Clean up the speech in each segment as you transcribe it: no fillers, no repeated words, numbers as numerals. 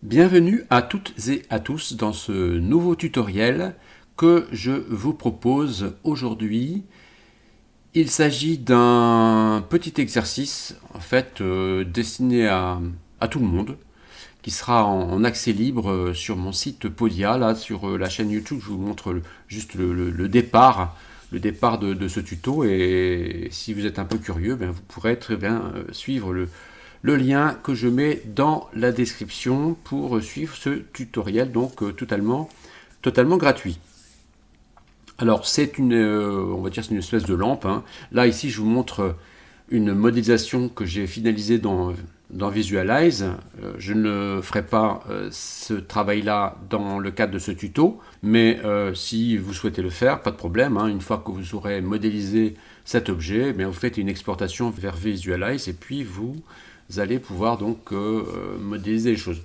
Bienvenue à toutes et à tous dans ce nouveau tutoriel que je vous propose aujourd'hui. Il s'agit d'un petit exercice destiné à tout le monde qui sera en accès libre sur mon site Podia. Là sur la chaîne YouTube, je vous montre juste le départ, de ce tuto, et si vous êtes un peu curieux, vous pourrez très bien suivre le lien que je mets dans la description pour suivre ce tutoriel, donc totalement gratuit. Alors c'est on va dire c'est une espèce de lampe, hein. Là ici je vous montre une modélisation que j'ai finalisée dans Visualize. Je ne ferai pas ce travail-là dans le cadre de ce tuto, mais si vous souhaitez le faire, pas de problème, hein. Une fois que vous aurez modélisé cet objet, vous faites une exportation vers Visualize et puis vous allez pouvoir donc modéliser les choses.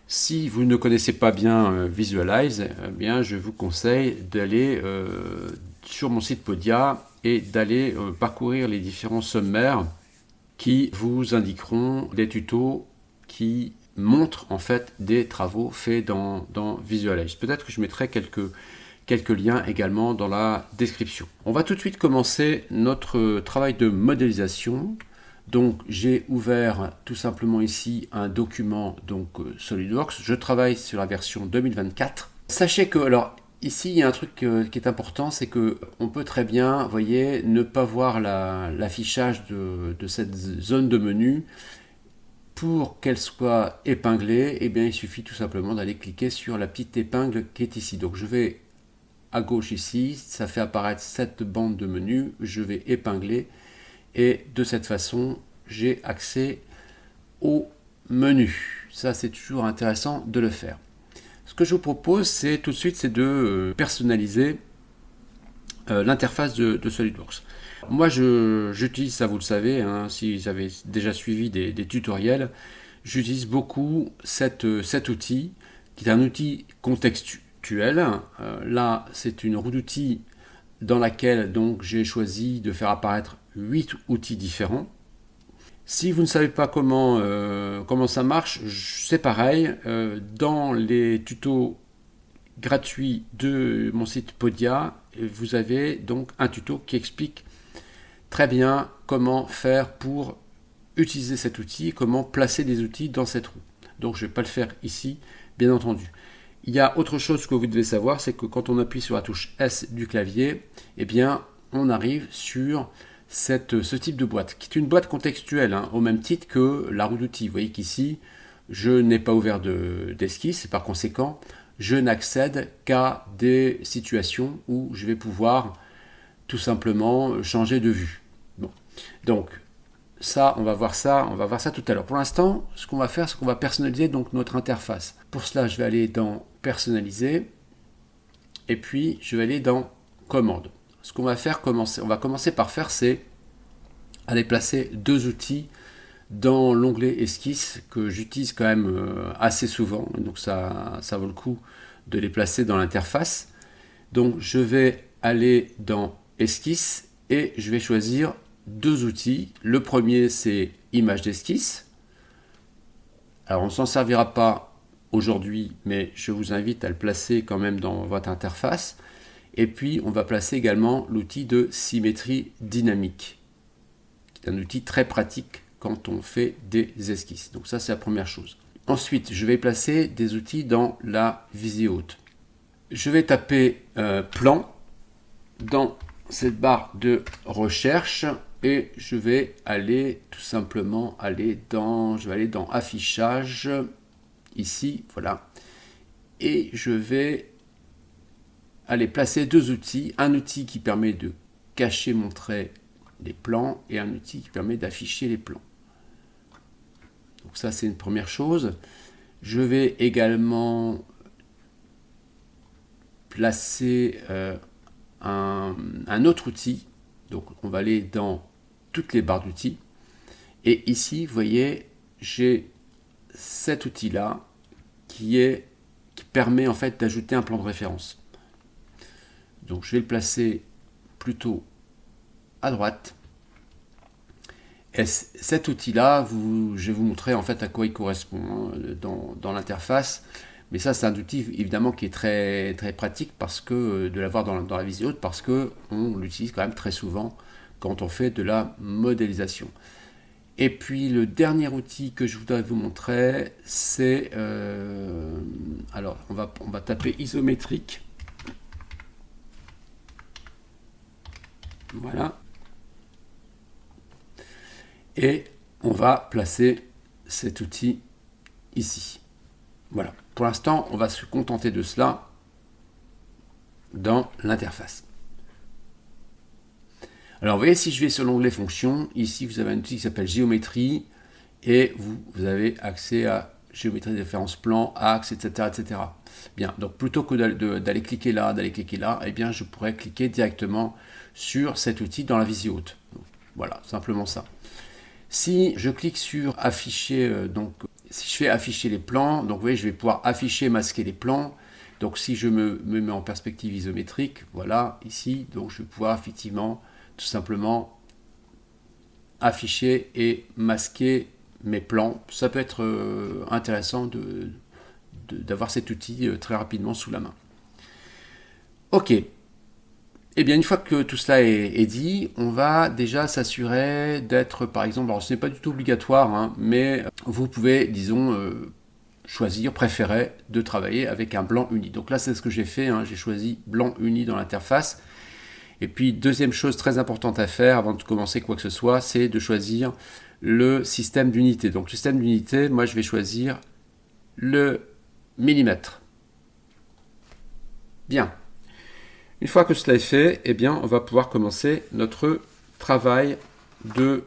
Si vous ne connaissez pas bien Visualize, je vous conseille d'aller sur mon site Podia et d'aller parcourir les différents sommaires qui vous indiqueront des tutos qui montrent en fait des travaux faits dans Visualize. Peut-être que je mettrai quelques liens également dans la description. On va tout de suite commencer notre travail de modélisation. Donc j'ai ouvert tout simplement ici un document SolidWorks. Je travaille sur la version 2024. Sachez que ici il y a un truc qui est important, c'est que on peut très bien, vous voyez, ne pas voir l'affichage de cette zone de menu. Pour qu'elle soit épinglée, il suffit tout simplement d'aller cliquer sur la petite épingle qui est ici. Donc je vais à gauche ici, ça fait apparaître cette bande de menu, je vais épingler. Et de cette façon, j'ai accès au menu. Ça, c'est toujours intéressant de le faire. Ce que je vous propose, c'est tout de suite, c'est de personnaliser l'interface de SolidWorks. Moi, j'utilise, ça vous le savez, hein, si vous avez déjà suivi des tutoriels, j'utilise beaucoup cet outil, qui est un outil contextuel. Là, c'est une roue d'outils dans laquelle donc j'ai choisi de faire apparaître 8 outils différents. Si vous ne savez pas comment ça marche, c'est pareil. Dans les tutos gratuits de mon site Podia, vous avez donc un tuto qui explique très bien comment faire pour utiliser cet outil, comment placer des outils dans cette roue. Donc je ne vais pas le faire ici, bien entendu. Il y a autre chose que vous devez savoir, c'est que quand on appuie sur la touche S du clavier, on arrive sur ce type de boîte, qui est une boîte contextuelle, hein, au même titre que la roue d'outils. Vous voyez qu'ici, je n'ai pas ouvert d'esquisse, et par conséquent, je n'accède qu'à des situations où je vais pouvoir tout simplement changer de vue. Bon. Donc, on va voir ça tout à l'heure. Pour l'instant, ce qu'on va faire, c'est qu'on va personnaliser donc notre interface. Pour cela, je vais aller dans personnaliser et puis je vais aller dans commande. Ce qu'on va faire, on va commencer par faire, c'est aller placer deux outils dans l'onglet esquisse que j'utilise quand même assez souvent. Donc ça vaut le coup de les placer dans l'interface. Donc je vais aller dans esquisse et je vais choisir deux outils. Le premier, c'est image d'esquisse. Alors on ne s'en servira pas aujourd'hui, mais je vous invite à le placer quand même dans votre interface. Et puis on va placer également l'outil de symétrie dynamique, qui est un outil très pratique quand on fait des esquisses. Donc ça, c'est la première chose. Ensuite, je vais placer des outils dans la visée haute. Je vais taper plan dans cette barre de recherche et je vais aller tout simplement je vais aller dans affichage ici, voilà, et je vais aller placer deux outils, un outil qui permet de cacher, montrer les plans et un outil qui permet d'afficher les plans. Donc ça, c'est une première chose. Je vais également placer un autre outil. Donc on va aller dans toutes les barres d'outils. Et ici, vous voyez, j'ai cet outil-là qui permet en fait d'ajouter un plan de référence. Donc je vais le placer plutôt à droite. Et cet outil-là, je vais vous montrer en fait à quoi il correspond hein, dans l'interface. Mais ça, c'est un outil évidemment qui est très, très pratique parce que de l'avoir dans la Visio parce qu'on l'utilise quand même très souvent quand on fait de la modélisation. Et puis le dernier outil que je voudrais vous montrer, c'est alors on va taper isométrique. Voilà. Et on va placer cet outil ici. Voilà. Pour l'instant, on va se contenter de cela dans l'interface. Alors, vous voyez, si je vais sur l'onglet fonctions, ici, vous avez un outil qui s'appelle géométrie et vous avez accès à géométrie de référence plan, axe, etc., etc. Bien, donc plutôt que d'aller cliquer là, eh bien, je pourrais cliquer directement sur cet outil dans la Visio haute. Voilà, simplement ça. Si je clique sur afficher, si je fais afficher les plans, donc vous voyez, je vais pouvoir afficher, masquer les plans. Donc si je me mets en perspective isométrique, voilà, ici, donc je vais pouvoir effectivement tout simplement afficher et masquer mes plans. Ça peut être intéressant d'avoir cet outil très rapidement sous la main. Ok. Eh bien, une fois que tout cela est dit, on va déjà s'assurer d'être, par exemple, alors ce n'est pas du tout obligatoire, hein, mais vous pouvez, disons, choisir, préférer de travailler avec un blanc uni. Donc là, c'est ce que j'ai fait, hein, j'ai choisi blanc uni dans l'interface. Et puis, deuxième chose très importante à faire avant de commencer quoi que ce soit, c'est de choisir le système d'unité. Donc, le système d'unité, moi, je vais choisir le millimètre. Bien. Une fois que cela est fait, eh bien, on va pouvoir commencer notre travail de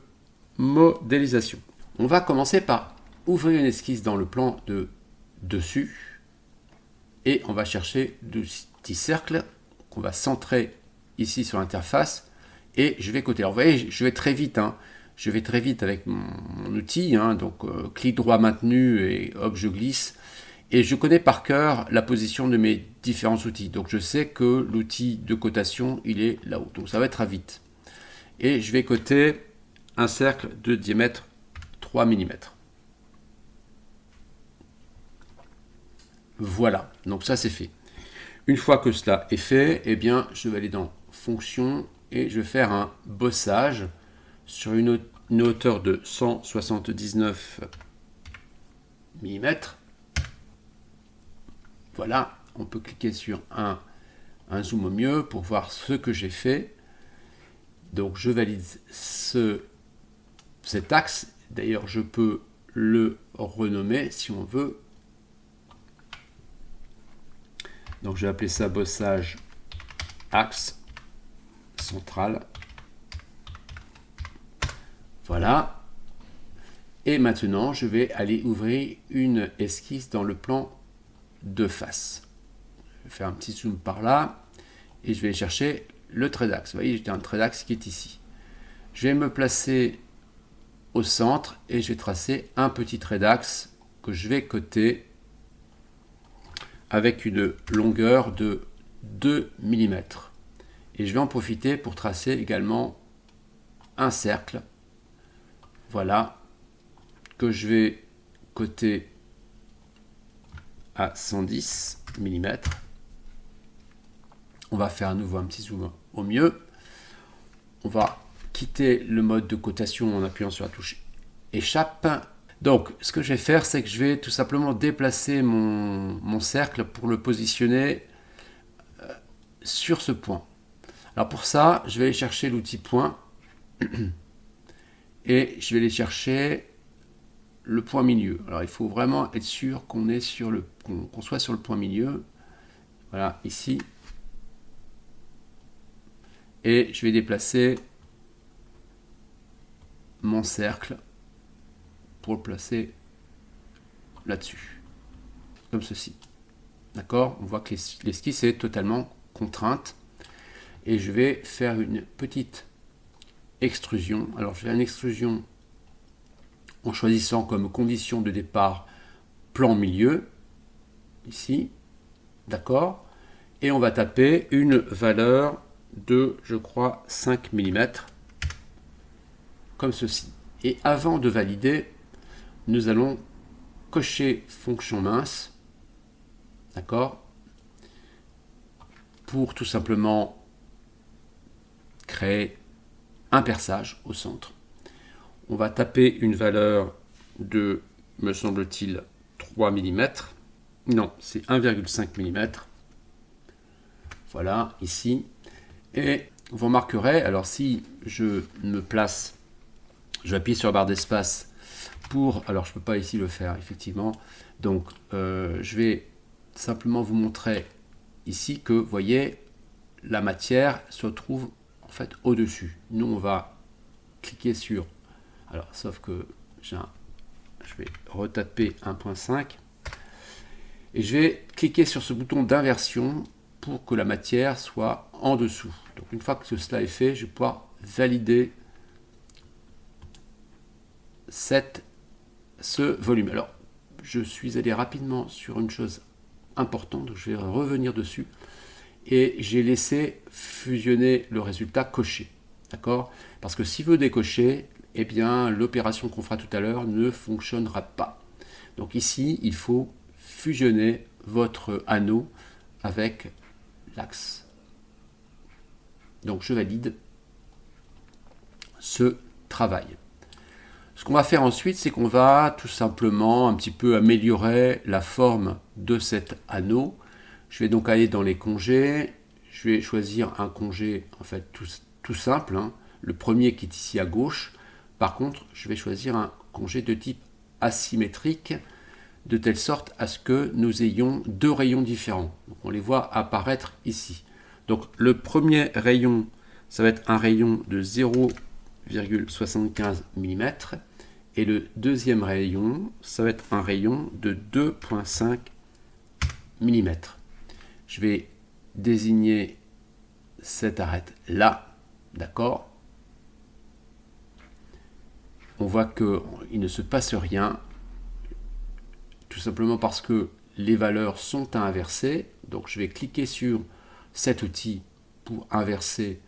modélisation. On va commencer par ouvrir une esquisse dans le plan de dessus et on va chercher le petit cercle qu'on va centrer ici sur l'interface et je vais coter. Alors vous voyez, je vais très vite, hein. Je vais très vite avec mon outil, hein, donc clic droit maintenu et hop, je glisse. Et je connais par cœur la position de mes différents outils. Donc je sais que l'outil de cotation, il est là-haut. Donc ça va être à vite. Et je vais coter un cercle de diamètre 3 mm. Voilà, donc ça c'est fait. Une fois que cela est fait, eh bien, je vais aller dans Fonction et je vais faire un bossage sur une hauteur de 179 mm. Voilà, on peut cliquer sur un zoom au mieux pour voir ce que j'ai fait. Donc je valide cet axe. D'ailleurs, je peux le renommer si on veut. Donc je vais appeler ça bossage axe central. Voilà. Et maintenant, je vais aller ouvrir une esquisse dans le plan de face. Je vais faire un petit zoom par là et je vais chercher le trait d'axe. Vous voyez, j'ai un trait d'axe qui est ici. Je vais me placer au centre et je vais tracer un petit trait d'axe que je vais coter avec une longueur de 2 mm. Et je vais en profiter pour tracer également un cercle. Voilà, que je vais coter à 110 mm. On va faire à nouveau un petit zoom au mieux. On va quitter le mode de cotation en appuyant sur la touche échappe. Donc, ce que je vais faire, c'est que je vais tout simplement déplacer mon cercle pour le positionner sur ce point. Alors pour ça, je vais aller chercher l'outil point et je vais aller chercher le point milieu. Alors il faut vraiment être sûr qu'on soit sur le point milieu. Voilà, ici. Et je vais déplacer mon cercle pour le placer là-dessus. Comme ceci. D'accord? On voit que l'esquisse est totalement contrainte. Et je vais faire une petite extrusion. Alors je fais une extrusion en choisissant comme condition de départ plan milieu, ici, d'accord, et on va taper une valeur de, je crois, 5 mm, comme ceci. Et avant de valider, nous allons cocher fonction mince, d'accord, pour tout simplement créer un perçage au centre. On va taper une valeur de, me semble-t-il, 3 mm. Non, c'est 1,5 mm. Voilà, ici. Et vous remarquerez, alors si je me place, je appuie sur la barre d'espace pour, alors je ne peux pas ici le faire, effectivement. Donc, je vais simplement vous montrer ici que, vous voyez, la matière se trouve en fait au-dessus. Nous, on va cliquer sur, alors sauf que je vais retaper 1.5 et je vais cliquer sur ce bouton d'inversion pour que la matière soit en dessous. Donc une fois que cela est fait, je vais pouvoir valider ce volume. Alors, je suis allé rapidement sur une chose importante, donc je vais revenir dessus. Et j'ai laissé fusionner le résultat coché. D'accord? Parce que si vous décochez, eh bien, l'opération qu'on fera tout à l'heure ne fonctionnera pas. Donc ici, il faut fusionner votre anneau avec l'axe. Donc je valide ce travail. Ce qu'on va faire ensuite, c'est qu'on va tout simplement un petit peu améliorer la forme de cet anneau. Je vais donc aller dans les congés. Je vais choisir un congé en fait tout simple, hein, le premier qui est ici à gauche. Par contre, je vais choisir un congé de type asymétrique, de telle sorte à ce que nous ayons deux rayons différents. Donc, on les voit apparaître ici. Donc le premier rayon, ça va être un rayon de 0,75 mm. Et le deuxième rayon, ça va être un rayon de 2,5 mm. Je vais désigner cette arête là, d'accord? On voit qu'il ne se passe rien, tout simplement parce que les valeurs sont à inverser. Donc je vais cliquer sur cet outil pour inverser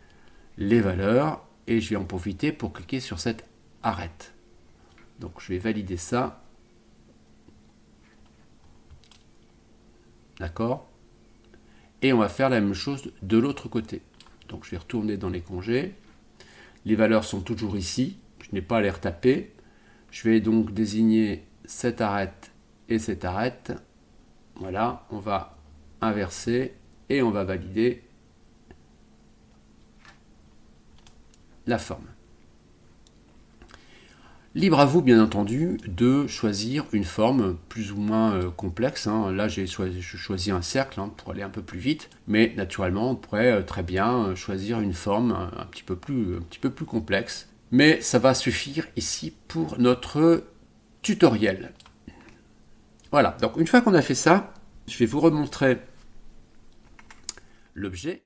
les valeurs et je vais en profiter pour cliquer sur cette arête. Donc je vais valider ça. D'accord? Et on va faire la même chose de l'autre côté. Donc je vais retourner dans les congés. Les valeurs sont toujours ici. Je n'ai pas à les retaper. Je vais donc désigner cette arête et cette arête. Voilà, on va inverser et on va valider la forme. Libre à vous, bien entendu, de choisir une forme plus ou moins complexe. Hein. Là, j'ai choisi un cercle pour aller un peu plus vite. Mais naturellement, on pourrait très bien choisir une forme un petit peu plus complexe. Mais ça va suffire ici pour notre tutoriel. Voilà, donc une fois qu'on a fait ça, je vais vous remontrer l'objet.